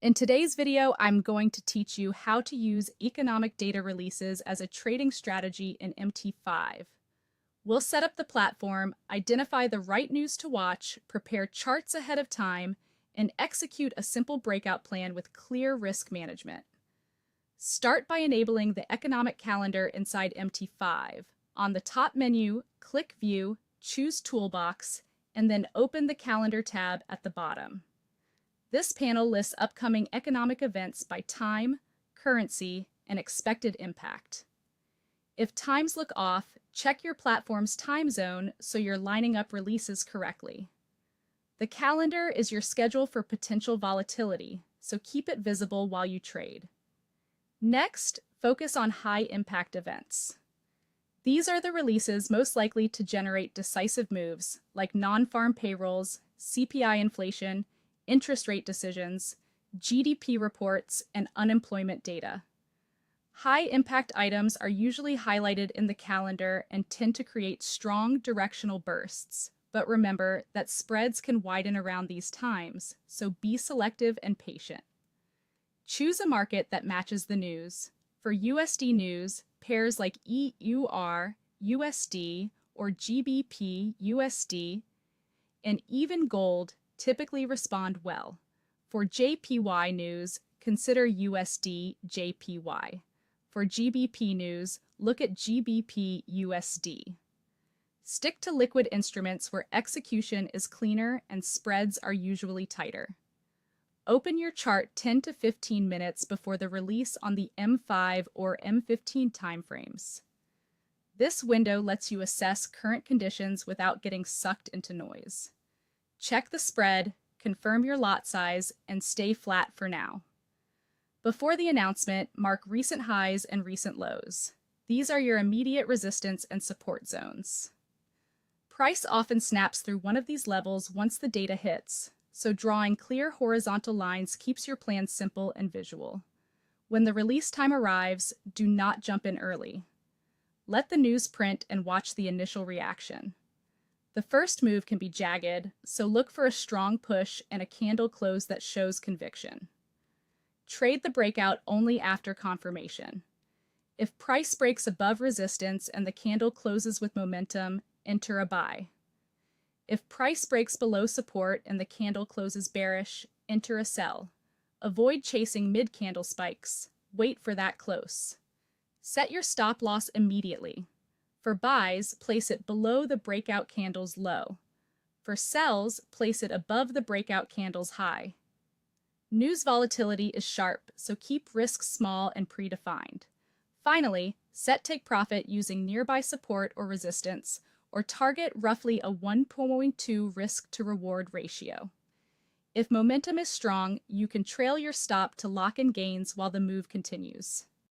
In today's video, I'm going to teach you how to use economic data releases as a trading strategy in MT5. We'll set up the platform, identify the right news to watch, prepare charts ahead of time, and execute a simple breakout plan with clear risk management. Start by enabling the economic calendar inside MT5. On the top menu, click View, choose Toolbox, and then open the Calendar tab at the bottom. This panel lists upcoming economic events by time, currency, and expected impact. If times look off, check your platform's time zone so you're lining up releases correctly. The calendar is your schedule for potential volatility, so keep it visible while you trade. Next, focus on high-impact events. These are the releases most likely to generate decisive moves, like non-farm payrolls, CPI inflation, interest rate decisions, GDP reports, and unemployment data. High-impact items are usually highlighted in the calendar and tend to create strong directional bursts. But remember that spreads can widen around these times, so be selective and patient. Choose a market that matches the news. For USD news, pairs like EUR, USD, or GBP, USD, and even gold typically respond well. For JPY news, consider USD JPY. For GBP news, look at GBP USD. Stick to liquid instruments where execution is cleaner and spreads are usually tighter. Open your chart 10 to 15 minutes before the release on the M5 or M15 timeframes. This window lets you assess current conditions without getting sucked into noise. Check the spread, confirm your lot size, and stay flat for now. Before the announcement, mark recent highs and recent lows. These are your immediate resistance and support zones. Price often snaps through one of these levels once the data hits, so drawing clear horizontal lines keeps your plan simple and visual. When the release time arrives, do not jump in early. Let the news print and watch the initial reaction. The first move can be jagged, so look for a strong push and a candle close that shows conviction. Trade the breakout only after confirmation. If price breaks above resistance and the candle closes with momentum, enter a buy. If price breaks below support and the candle closes bearish, enter a sell. Avoid chasing mid-candle spikes. Wait for that close. Set your stop loss immediately. For buys, place it below the breakout candle's low. For sells, place it above the breakout candle's high. News volatility is sharp, so keep risks small and predefined. Finally, set take profit using nearby support or resistance, or target roughly a 1.2 risk to reward ratio. If momentum is strong, you can trail your stop to lock in gains while the move continues.